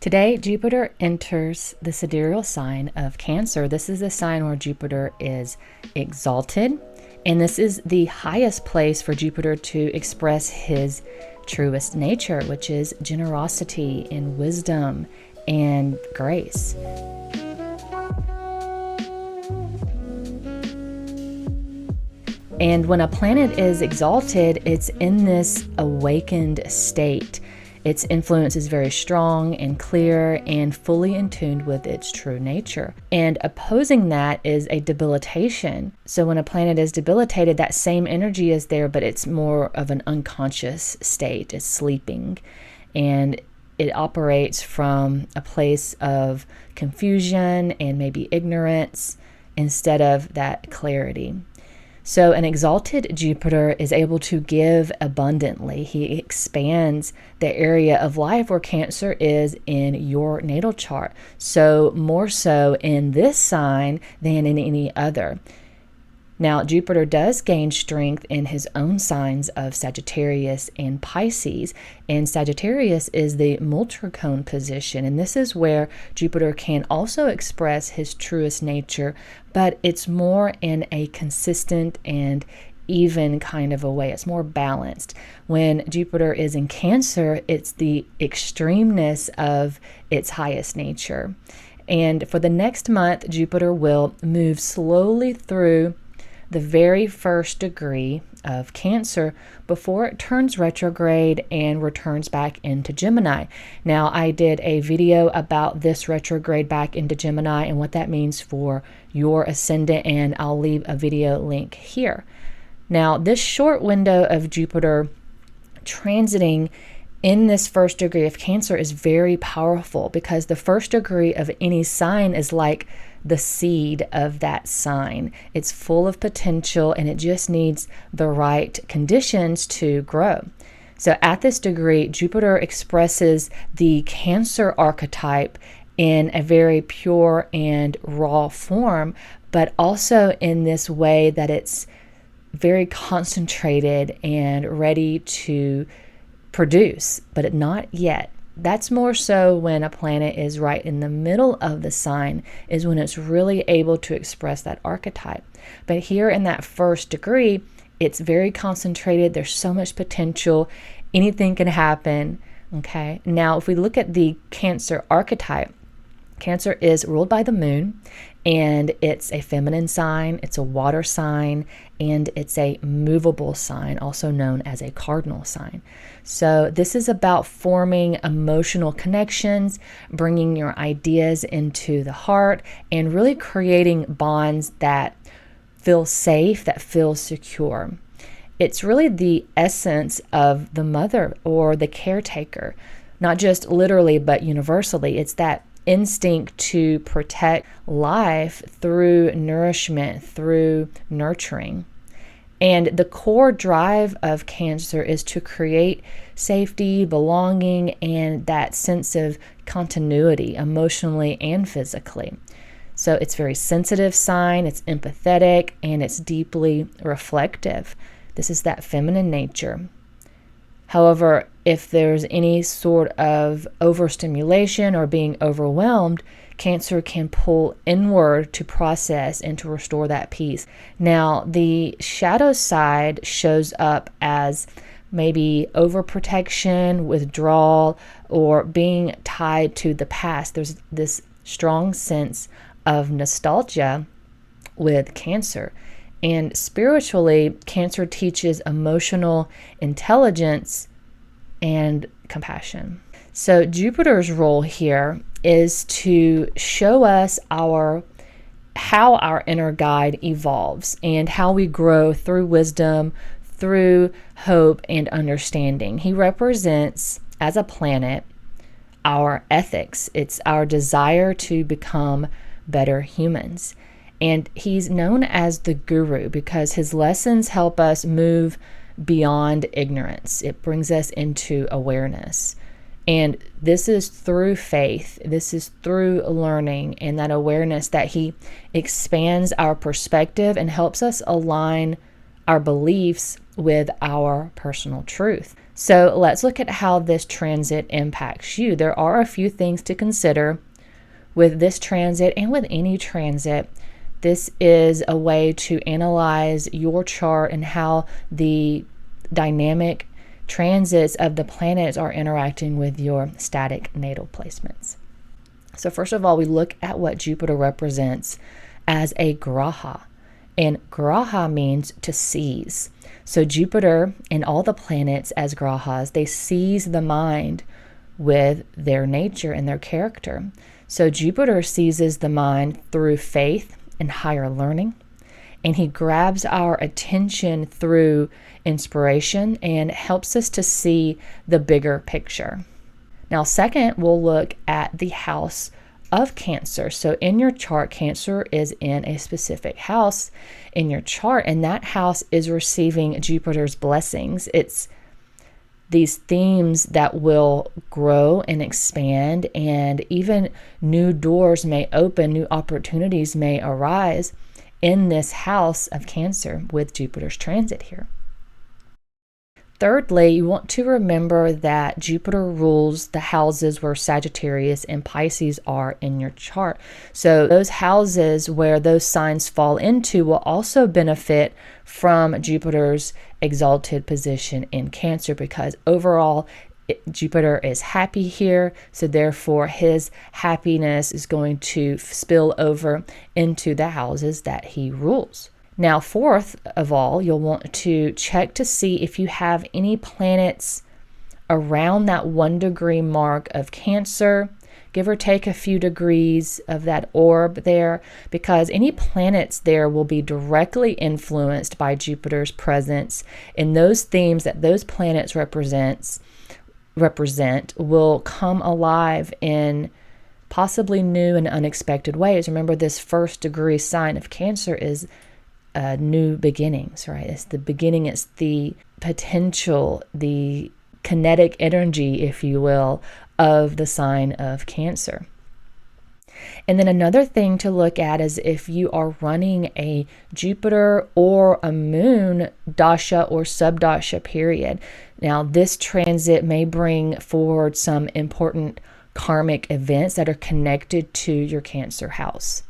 Today, Jupiter enters the sidereal sign of Cancer. This is a sign where Jupiter is exalted, and this is the highest place for Jupiter to express his truest nature, which is generosity and wisdom and grace. And when a planet is exalted, it's in this awakened state. Its influence is very strong and clear and fully in tune with its true nature. And opposing that is a debilitation. So when a planet is debilitated, that same energy is there, but it's more of an unconscious state. It's sleeping. And it operates from a place of confusion and maybe ignorance instead of that clarity. So an exalted Jupiter is able to give abundantly. He expands the area of life where Cancer is in your natal chart. So more so in this sign than in any other. Now, Jupiter does gain strength in his own signs of Sagittarius and Pisces, and Sagittarius is the multicone position, and this is where Jupiter can also express his truest nature, but it's more in a consistent and even kind of a way. It's more balanced. When Jupiter is in Cancer, it's the extremeness of its highest nature. And for the next month, Jupiter will move slowly through the very first degree of Cancer before it turns retrograde and returns back into Gemini. Now, I did a video about this retrograde back into Gemini and what that means for your ascendant, and I'll leave a video link here. Now, this short window of Jupiter transiting in this first degree of Cancer is very powerful because the first degree of any sign is like the seed of that sign. It's full of potential and it just needs the right conditions to grow. So at this degree, Jupiter expresses the Cancer archetype in a very pure and raw form, but also in this way that it's very concentrated and ready to produce, but not yet. That's more so when a planet is right in the middle of the sign is when it's really able to express that archetype. But here in that first degree, it's very concentrated. There's so much potential. Anything can happen. Okay. Now, if we look at the Cancer archetype, Cancer is ruled by the moon, and it's a feminine sign, it's a water sign, and it's a movable sign, also known as a cardinal sign. So this is about forming emotional connections, bringing your ideas into the heart, and really creating bonds that feel safe, that feel secure. It's really the essence of the mother or the caretaker, not just literally, but universally. It's that instinct to protect life through nourishment, through nurturing. And the core drive of Cancer is to create safety, belonging, and that sense of continuity emotionally and physically. So it's a very sensitive sign, it's empathetic, and it's deeply reflective. This is that feminine nature. However, if there's any sort of overstimulation or being overwhelmed, Cancer can pull inward to process and to restore that peace. Now, the shadow side shows up as maybe overprotection, withdrawal, or being tied to the past. There's this strong sense of nostalgia with Cancer. And spiritually, Cancer teaches emotional intelligence and compassion. So Jupiter's role here is to show us how our inner guide evolves and how we grow through wisdom, through hope and understanding. He represents, as a planet, our ethics. It's our desire to become better humans. And he's known as the guru because his lessons help us move beyond ignorance. It brings us into awareness. And this is through faith. This is through learning and that awareness that he expands our perspective and helps us align our beliefs with our personal truth. So let's look at how this transit impacts you. There are a few things to consider with this transit and with any transit. This is a way to analyze your chart and how the dynamic transits of the planets are interacting with your static natal placements. So first of all, we look at what Jupiter represents as a graha. And graha means to seize. So Jupiter and all the planets as grahas, they seize the mind with their nature and their character. So Jupiter seizes the mind through faith and higher learning. And he grabs our attention through inspiration and helps us to see the bigger picture. Now, second, we'll look at the house of Cancer. So in your chart, Cancer is in a specific house in your chart, and that house is receiving Jupiter's blessings. It's these themes that will grow and expand, and even new doors may open, new opportunities may arise in this house of Cancer with Jupiter's transit here. Thirdly, you want to remember that Jupiter rules the houses where Sagittarius and Pisces are in your chart. So those houses where those signs fall into will also benefit from Jupiter's exalted position in Cancer, because overall Jupiter is happy here. So therefore his happiness is going to spill over into the houses that he rules. Now, fourth of all, you'll want to check to see if you have any planets around that 1 degree mark of Cancer, give or take a few degrees of that orb there, because any planets there will be directly influenced by Jupiter's presence, and those themes that those planets represent will come alive in possibly new and unexpected ways. Remember, this 1st degree sign of Cancer is new beginnings, right? It's the beginning, it's the potential, the kinetic energy, if you will, of the sign of Cancer. And then another thing to look at is if you are running a Jupiter or a Moon dasha or subdasha period. Now, this transit may bring forward some important karmic events that are connected to your Cancer house.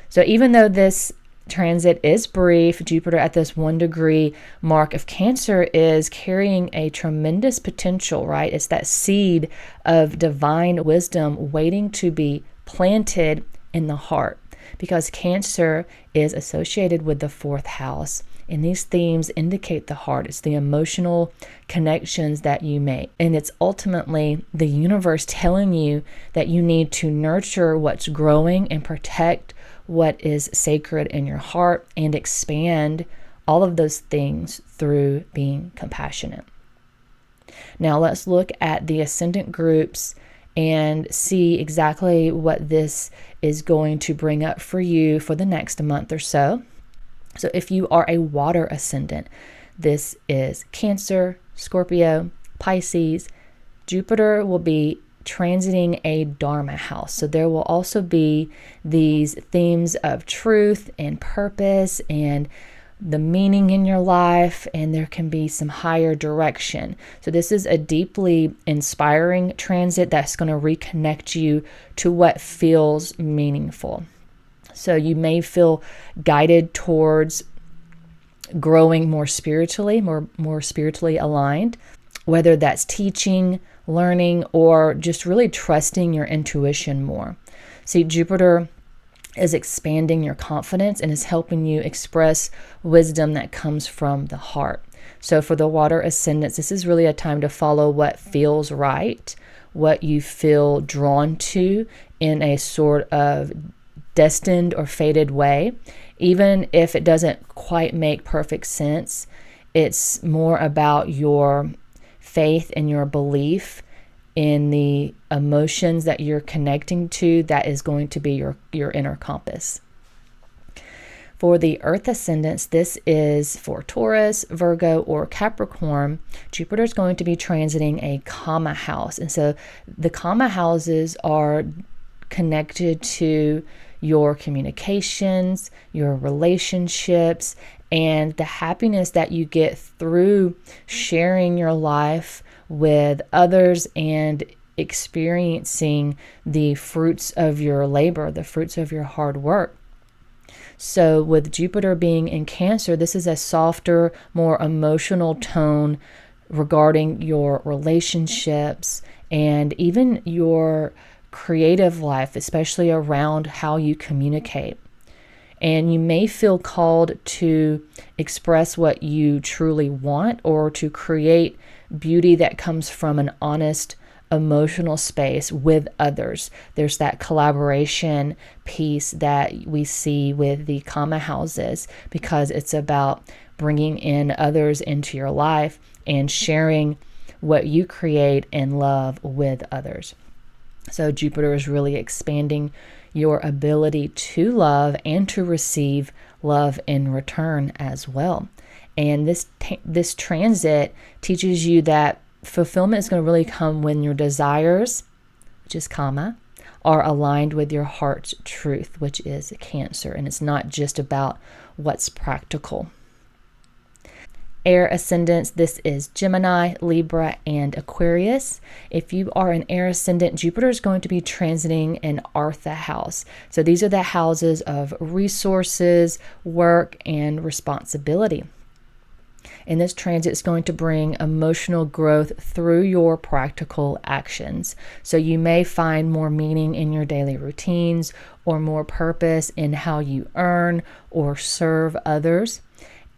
So even though this transit is brief, Jupiter at this 1 degree mark of Cancer is carrying a tremendous potential, right? It's that seed of divine wisdom waiting to be planted in the heart, because Cancer is associated with the 4th house. And these themes indicate the heart. It's the emotional connections that you make. And it's ultimately the universe telling you that you need to nurture what's growing and protect what is sacred in your heart and expand all of those things through being compassionate. Now let's look at the ascendant groups and see exactly what this is going to bring up for you for the next month or so. So if you are a water ascendant, this is Cancer, Scorpio, Pisces. Jupiter will be transiting a Dharma house. So there will also be these themes of truth and purpose and the meaning in your life, and there can be some higher direction. So this is a deeply inspiring transit that's going to reconnect you to what feels meaningful. So you may feel guided towards growing more spiritually, more spiritually aligned, whether that's teaching, learning, or just really trusting your intuition more. See, Jupiter is expanding your confidence and is helping you express wisdom that comes from the heart. So for the water ascendants, this is really a time to follow what feels right, what you feel drawn to in a sort of destined or fated way. Even if it doesn't quite make perfect sense, it's more about your faith and your belief in the emotions that you're connecting to that is going to be your inner compass. For the earth ascendants, this is for Taurus, Virgo, or Capricorn. Jupiter is going to be transiting a Kama house. And so the Kama houses are connected to your communications, your relationships, and the happiness that you get through sharing your life with others and experiencing the fruits of your labor, the fruits of your hard work. So with Jupiter being in Cancer, this is a softer, more emotional tone regarding your relationships and even your creative life, especially around how you communicate. And you may feel called to express what you truly want or to create beauty that comes from an honest, emotional space with others. There's that collaboration piece that we see with the Kama houses, because it's about bringing in others into your life and sharing what you create and love with others. So Jupiter is really expanding your ability to love and to receive love in return as well. And this transit teaches you that fulfillment is going to really come when your desires, which is Kama, are aligned with your heart's truth, which is Cancer. And it's not just about what's practical. Air ascendants, this is Gemini, Libra, and Aquarius. If you are an air ascendant, Jupiter is going to be transiting an Artha house. So these are the houses of resources, work, and responsibility. And this transit is going to bring emotional growth through your practical actions. So you may find more meaning in your daily routines or more purpose in how you earn or serve others.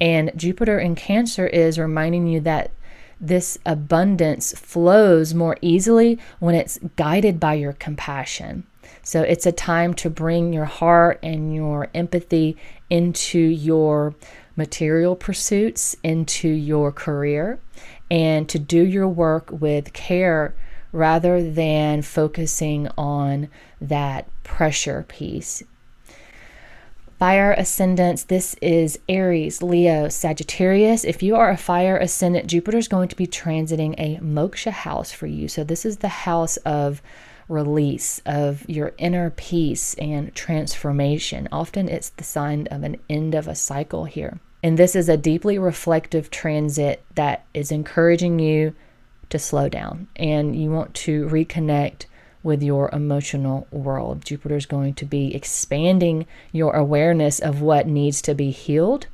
And Jupiter in Cancer is reminding you that this abundance flows more easily when it's guided by your compassion. So it's a time to bring your heart and your empathy into your material pursuits, into your career, and to do your work with care rather than focusing on that pressure piece. Fire ascendants, this is Aries, Leo, Sagittarius. If you are a fire ascendant, Jupiter is going to be transiting a moksha house for you. So this is the house of release, of your inner peace and transformation. Often it's the sign of an end of a cycle here. And this is a deeply reflective transit that is encouraging you to slow down, and you want to reconnect with your emotional world. Jupiter is going to be expanding your awareness of what needs to be healed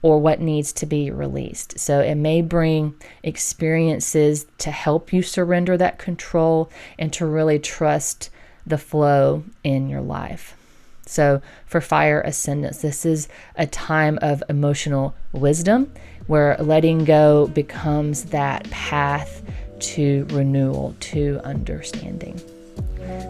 or what needs to be released. So it may bring experiences to help you surrender that control and to really trust the flow in your life. So for fire ascendants, this is a time of emotional wisdom where letting go becomes that path to renewal, to understanding.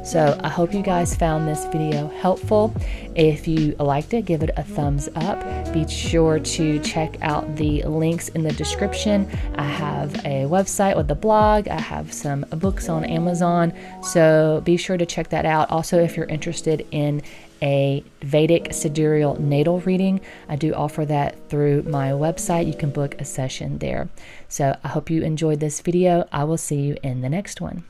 So I hope you guys found this video helpful. If you liked it, give it a thumbs up. Be sure to check out the links in the description. I have a website with a blog. I have some books on Amazon. So be sure to check that out. Also, if you're interested in a Vedic sidereal natal reading, I do offer that through my website. You can book a session there. So I hope you enjoyed this video. I will see you in the next one.